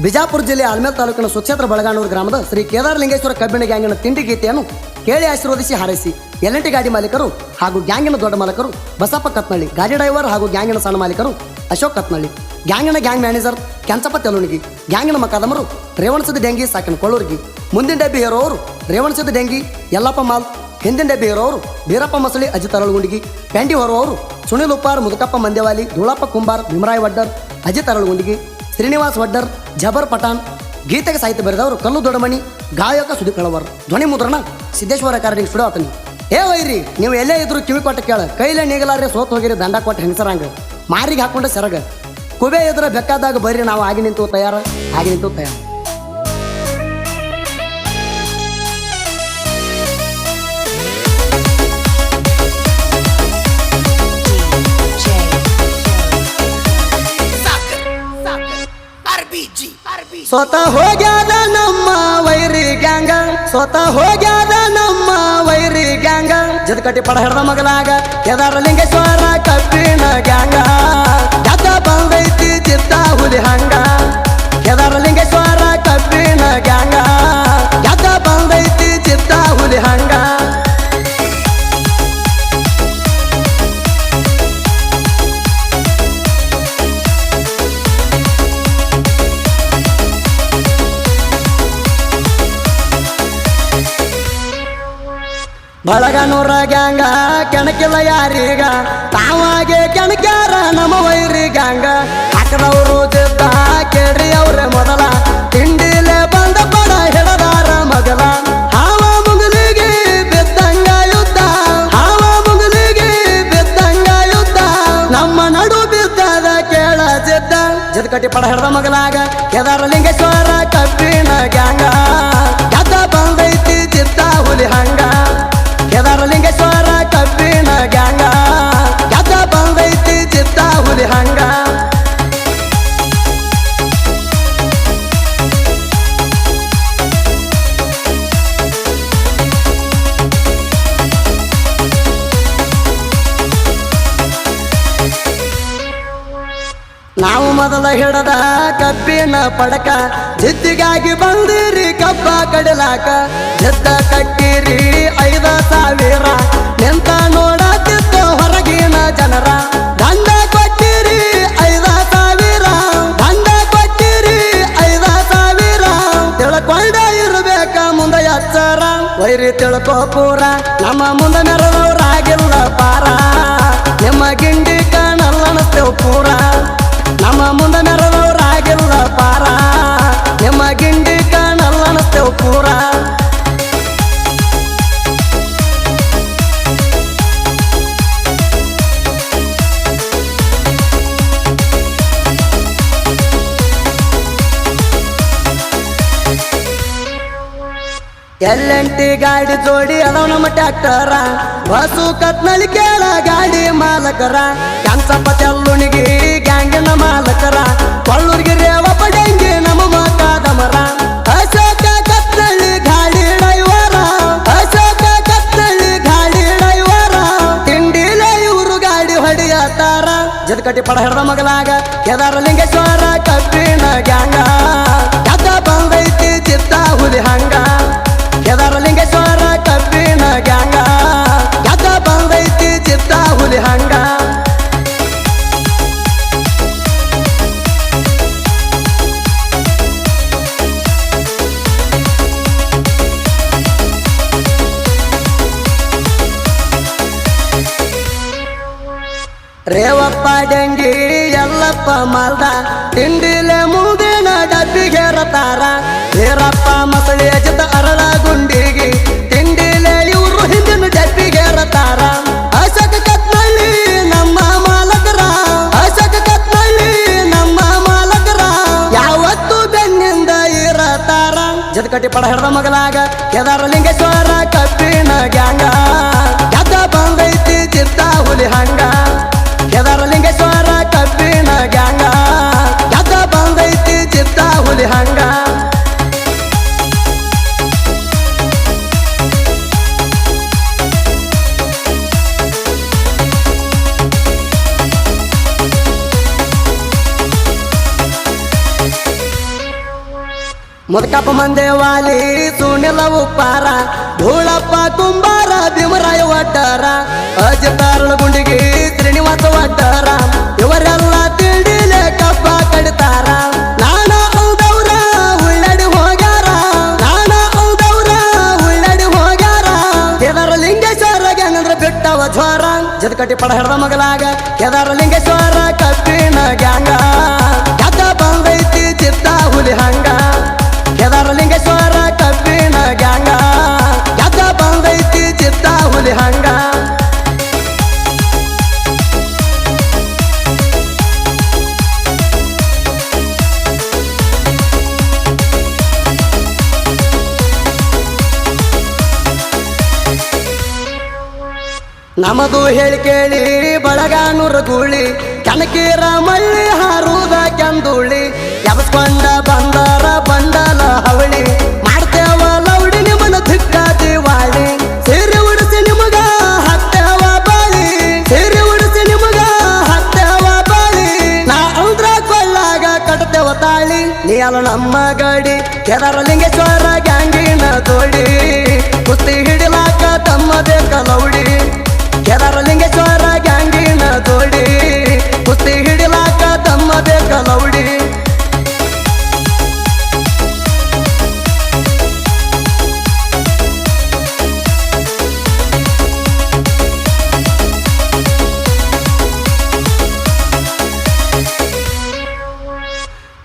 ಬಿಜಾಪುರ ಜಿಲ್ಲೆ ಆಲ್ಮೇಲ್ ತಾಲೂಕಿನ ಸುಕ್ಷೇತ್ರ ಬಳಗಾನೂರು ಗ್ರಾಮದ ಶ್ರೀ ಕೇದಾರಲಿಂಗೇಶ್ವರ ಕಬ್ಬಿಣ ಗ್ಯಾಂಗಿನ ತಿಂಡಿ ಗೀತೆಯನ್ನು ಕೇಳಿ ಆಶೀರ್ವದಿಸಿ ಹಾರೈಸಿ ಎಲ್&ಟಿ ಗಾಡಿ ಮಾಲೀಕರು ಹಾಗೂ ಗ್ಯಾಂಗಿನ ದೊಡ್ಡ ಮಾಲಕರು ಬಸಪ್ಪ ಕತ್ನಳ್ಳಿ, ಗಾಡಿ ಡ್ರೈವರ್ ಹಾಗೂ ಗ್ಯಾಂಗಿನ ಸಣ್ಣ ಮಾಲೀಕರು ಅಶೋಕ್ ಕತ್ನಳ್ಳಿ, ಗ್ಯಾಂಗಿನ ಗ್ಯಾಂಗ್ ಮ್ಯಾನೇಜರ್ ಕೆಂಚಪ್ಪ ತೆಲುಣಿಗಿ, ಗ್ಯಾಂಗಿನ ಮಕಾದಮರು ರೇವಣಸಿದ್ದ ಡೆಂಗಿ ಸಾಕಿನ ಕೊಳ್ಳೂರ್ಗಿ, ಮುಂದಿನ ಡಬ್ಬಿ ಹೇರೋರು ರೇವಣಸಿದ್ದ ಡೆಂಗಿ ಯಲ್ಲಪ್ಪ ಮಾಲ್, ಹಿಂದಿನ ಡಬ್ಬಿ ಹೇರೋರು ಬೀರಪ್ಪ ಮಸಳಿ ಅಜಿತ್ ಅರಳಗುಂಡಿಗಿ, ಪೆಂಡಿ ಹೊರೋರು ಸುನಿಲ್ ಉಪ್ಪಾರ್, ಮುದುಕಪ್ಪ ಮಂದೇವಾಲಿ, ಧೂಳಪ್ಪ ಕುಂಬಾರ್, ಭೀಮರಾಯ್ ವಡ್ಡರ್, ಅಜಿತ್ ಅರಳಗುಂಡಿಗಿ, ಶ್ರೀನಿವಾಸ್ ವಡ್ಡರ್, ಜಬರ್ ಪಠಾಣ್. ಗೀತೆಗೆ ಸಾಹಿತ್ಯ ಬರೆದವರು ಕಲ್ಲು ದೊಡ್ಡಮಣಿ, ಗಾಯಕ ಸುದೀಪ್ ಕಳವರ್, ಧ್ವನಿ ಮುದ್ರಣ ಸಿದ್ದೇಶ್ವರ ರೆಕಾರ್ಡಿಂಗ್ ಸ್ಟುಡಿಯೋ ಆತನಿ. ಏ ವೈರಿ, ನೀವು ಎಲ್ಲೇ ಇದ್ರು ಕಿವಿ ಕೊಟ್ಟ ಕೇಳ, ಕೈಲೇ ನೀಗಲಾರ್ರೆ ಸೋತ್ ಹೋಗಿರಿ ದಂಡ ಕೊಟ್ಟ ಹೆಂಗಸರಂಗ, ಮಾರಿಗೆ ಹಾಕೊಂಡ ಸೆರಗ, ಕುಬೆ ಎದುರ ಬೆಕ್ಕಾದಾಗ ಬರ್ರಿ ನಾವು ಆಗಿ ನಿಂತು ತಯಾರ, ಆಗಿ ನಿಂತು ತಯಾರ. ಸ್ವತಃ ಹೋಗ್ಯಾದ ನಮ್ಮ ವೈರಿ ಗ್ಯಾಂಗ, ಸ್ವತಃ ಹೋಗ್ಯಾದ ನಮ್ಮ ವೈರಿ ಗ್ಯಾಂಗ, ಜದಕಟ್ಟಿ ಪಡ ಹಿಡ್ದ ಮಗಲಾಗ ಕೇದಾರಲಿಂಗೇಶ್ವರ ಕಬ್ಬಿಣ ಗ್ಯಾಂಗ, ಗದ್ದ ಬಂದೈತಿ ಚಿತ್ತ ಹುಲಿ ಹಂಗ, ಕೇದಾರಲಿಂಗೇಶ್ವರ ಕಬ್ಬಿಣ ಗ್ಯಾಂಗ, ಗದ್ದ ಬಂದೈತಿ ಚಿತ್ತ ಹುಲಿ ಹಂಗ. ಬಳಗನೂರ ಗ್ಯಾಂಗ ಕೆಣಕಿಲ್ಲ ಯಾರೀಗ, ತಾವಾಗೆ ಕೆಣಕ್ಯಾರ ನಮ್ಮ ವೈರಿ ಗ್ಯಾಂಗ, ಹಾಕದವರು ಜಿದ್ದ ಕೇಳ್ರಿ ಅವ್ರೆ ಮೊದಲ, ತಿಂಡಿಲೆ ಬಂದ ಪಡ ಹಿಡದಾರ ಮಗಲ, ಹಾವ ಮುಗಲಿಗೆ ಬಿದ್ದಂಗ ಯುದ್ಧ, ಹಾವ ಮುಗಲಿಗೆ ಬಿದ್ದಂಗ ಯುದ್ಧ, ನಮ್ಮ ನಡು ಬಿದ್ದದ ಕೇಳ ಜಿದ್ದ, ಜದಕಟ್ಟಿ ಪಡ ಹಿಡ್ದ ಮಗಲಾಗ ಕೇದಾರಲಿಂಗೇಶ್ವರ ಕಬ್ಬಿಣ ಗ್ಯಾಂಗ, ಗದ್ದ ಬಂದೈತಿ ಚಿತ್ತ ಹುಲಿ ಹಂಗ, ಕೇದಾರಲಿಂಗೇಶ್ವರ ಕಬ್ಬಿಣ ಗ್ಯಾಂಗ, ಗದ್ದ ಬಂದೈತಿ ಚಿತ್ತ ಹುಲಿ ಹಂಗ. ನಾವು ಮೊದಲ ಹಿಡದ ಕಬ್ಬಿನ ಪಡಕ, ಜಿದ್ದಿಗಾಗಿ ಬಂದಿರಿ ಕಬ್ಬ ಕಡಿಲಾಕ, ಜಿದ್ದ ಕಟ್ಟಿರಿ 5,000, ನಿಂತ ನೋಡತಿತ್ತು ಹೊರಗಿನ ಜನರ, ದಂಡ ಕೊಟ್ಟಿರಿ 5,000, ದಂಡ ಕೊಟ್ಟಿರಿ 5,000, ತಿಳ್ಕೊಂಡ ಇರ್ಬೇಕ ಮುಂದ ಎಚ್ಚರ, ವೈರಿ ತಿಳ್ಕೋ ಪೂರ ನಮ್ಮ ಮುಂದ ಮೆರದವ್ರಾಗಿಲ್ಲ ಪಾರ, ನಿಮ್ಮ ಗಿಂಡಿ ಕಾಣಲ್ಲನಸ್ತೇವ್ ಪೂರ, ನಮ್ಮ ಮುಂದ ಮೆರದವ್ರಾಗಿಲ್ಲ ಪಾರ, ನಿಮ್ಮ ಗಿಂಡಿ ಕಾಣಲ್ಲನಸ್ತೇವ್ ಪೂರ. ಎಲ್&ಟಿ ಗಾಡಿ ಜೋಡಿ ಅದಾವ ನಮ್ಮ ಟ್ಯಾಕ್ಟರ, ಬಸು ಕತ್ನಳ್ಳಿ ಕೇಳ ಗಾಡಿ ಮಾಲಕರ, ಕೆಂಚಪ್ಪ ತೆಲುಣಿಗಿ ಗ್ಯಾಂಗಿನ ಮಾಲಕರ, ಕೊಳ್ಳೂರ್ಗಿ ರೇವಪ್ಪ ಡೆಂಗಿ ನಮ್ಮ ಮಕಾದಮರ, ಅಶೋಕ ಕತ್ನಳ್ಳಿ ಗಾಡಿ ಡ್ರೈವರ, ಅಶೋಕ ಕತ್ನಳ್ಳಿ ಗಾಡಿ ಡ್ರೈವರ, ತಿಂಡಿಲೆ ಇವರು ಗಾಡಿ ಹೊಡಿಯತಾರ, ಜದಕಟ್ಟಿ ಪಡ ಹಿಡ್ದ ಮಗಲಾಗ ಕೇದಾರಲಿಂಗೇಶ್ವರ ಕಬ್ಬಿಣ ಗ್ಯಾಂಗ, ಗದ್ದ ಬಂದೈತಿ ಚಿತ್ತ ಹುಲಿ ಹಂಗ, ಕೇದಾರಲಿಂಗೇಶ್ವರ ಕಬ್ಬಿಣ ಗ್ಯಾಂಗ, ಗದ್ದ ಬಂದೈತಿ ಚಿತ್ತ ಹುಲಿ ಹಂಗ. ರೇವಪ್ಪ ಡೆಂಗಿ ಯಲ್ಲಪ್ಪ ಮಾಲ್ದ, ತಿಂಡಿಲೆ ಮುಂದಿನ ಡಬ್ಬಿಗೇರತಾರ, ಬೀರಪ್ಪ ಮಸಳಿ ಅಜಿತ ಅರಳಗುಂಡಿಗಿ, ತಿಂಡಿಲೆ ಇವರು ಹಿಂದಿನ ಡಬ್ಬಿಗೇರತಾರ, ಅಶೋಕ ಕತ್ನಳ್ಳಿ ನಮ್ಮ ಮಾಲಕರ, ಅಶೋಕ ಕತ್ನಳ್ಳಿ ನಮ್ಮ ಮಾಲಕರ, ಯಾವತ್ತು ಬೆನ್ನಿಂದ ಇರತಾರ, ಜದಕಟ್ಟಿ ಪಡ ಹಿಡ್ದ ಮಗಲಾಗ ಕೇದಾರಲಿಂಗೇಶ್ವರ ಕಬ್ಬಿಣ ಗ್ಯಾಂಗ, ಗದ್ದ ಬಂದೈತಿ ಚಿತ್ತ ಹುಲಿ ಹಂಗ, ಕೇದಾರಲಿಂಗೇಶ್ವರ ಕಬ್ಬಿಣ ಗ್ಯಾಂಗ, ಗದ್ದ ಬಂದೈತಿ ಚಿತ್ತ ಹುಲಿ ಹಂಗ. ಮುದಕಪ್ಪ ಮಂದೇವಾಲಿ ಸುನಿಲ ಉಪ್ಪಾರ ಧೂಳಪ್ಪ ಕುಂಬಾರ ಭೀಮರಾಯ ಒಡ್ಡಾರ ಅಜಿತಾರಳ ಗುಂಡಿಗೆ ಶ್ರೀನಿವಾಸ ಒಡ್ಡಾರ ಇವರೆಲ್ಲ ತಿಂಡಿಲೆ ಕಬ್ಬ ಕಡಿತಾರ ನಾನ ಹೌದವ್ರ ಉಳ್ಳಾಡಿ ಹೋಗ್ಯಾರ ನಾನ ಹೌದವ್ರ ಉಳ್ಳಾಡಿ ಹೋಗ್ಯಾರ ಕೇದಾರ ಲಿಂಗೇಶ್ವರ ಗ್ಯಾಂಗಂದ್ರ ಬಿಟ್ಟವ ಜ್ವರ ಜದಕಟ್ಟಿ ಪಡ ಹಿಡ್ದ ಮಗಲಾಗ ಕೇದಾರ ಲಿಂಗೇಶ್ವರ ಕಬ್ಬಿನ ಗ್ಯಾಂಗ ಕದ ಬಂದೈತಿ ಚಿತ್ತ ಹುಲಿ ಹಂಗ ಕೇದಾರ ಲಿಂಗೇಶ್ವರ ಕಬ್ಬಿನ ಗ್ಯಾಂಗ ಕದ ಬಂದೈತಿ ಚಿತ್ತ ಹುಲಿ ಹಂಗ ನಮದು ಹೇಳಿ ಕೇಳಿ ಬಳಗಾನೂರ ಗೂಳಿ ಕನಕೀರ ಮಳ್ಳಿ ಹಾರುದ ಕೆಂದುಳಿ ಎಬಸ್ಕೊಂಡ ಬಂದರ ಬಂಡಲ ಹವಳಿ ಮಾಡ್ತೇವ ಲೌಡಿ ನಿಮ್ಮನ ಧಿಕ್ಕ ದಿವಾಳಿ ಸೀರೆ ಉಡಿಸಿ ನಿಮಗ ಹತ್ತೇವ ಬಾಳಿ ಸೀರೆ ಉಡಿಸಿ ನಿಮಗ ಹತ್ತೇವ ಬಾಳಿ ನಾ ಅಂದ್ರ ಕೊಳ್ಳಾಗ ಕಟ್ತೇವ ತಾಳಿ ನೀ ಅಲ್ಲ ನಮ್ಮ ಗಡಿ ಕೇದಾರ ಲಿಂಗೇಶ್ವರ ಗ್ಯಾಂಗಿನ ತೋಡಿ ಕುಸ್ತಿ ಹಿಡಿಲಾಕ ತಮ್ಮದೇ ಕಲೌಡಿ ಕೇದಾರ ಲಿಂಗೇಶ್ವರ ಗ್ಯಾಂಗಿನ ತೋಡಿ ಕುಸ್ತಿ ಹಿಡಿಲಾಕ ತಮ್ಮದೇ ಕಲೌಡಿ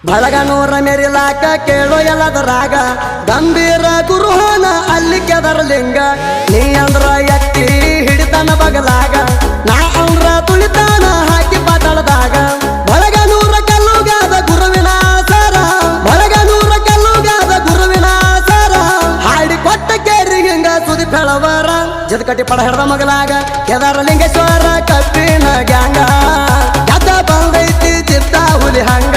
ಬಳಗನೂರ ಮೆರಿಲಾಕ ಕೇಳೋ ಎಲ್ಲದ ರಾಗ ಗಂಭೀರ ಗುರುಹನ ಅಲ್ಲಿ ಕೇದಾರ ಲಿಂಗ ನೀ ಅಂದ್ರ ಎತ್ತಿ ಹಿಡಿತಾನ ಬಗಲಾಗ ನಾ ಅಂದ್ರ ತುಳಿತಾನ ಹಾಕಿ ಪಾತಾಳದಾಗ ಬಳಗನೂರ ಕಲ್ಲುಗಾದ ಗುರುವಿನ ಸರ ಬಳಗನೂರ ಕಲ್ಲುಗಾದ ಗುರುವಿನ ಸರ ಹಾಡಿ ಕೊಟ್ಟ ಕೇರಿ ಹಿಂಗ ಸುದಿ ಫೆಳವರ ಜದಕಟ್ಟಿ ಪಡ ಹಿಡ್ದ ಮಗಲಾಗ ಕೇದಾರ ಲಿಂಗೇಶ್ವರ ಕಬ್ಬಿನ ಗ್ಯಾಂಗ ಕದ ಬಂದೈತಿ ಚಿತ್ತ ಹುಲಿ ಹಂಗ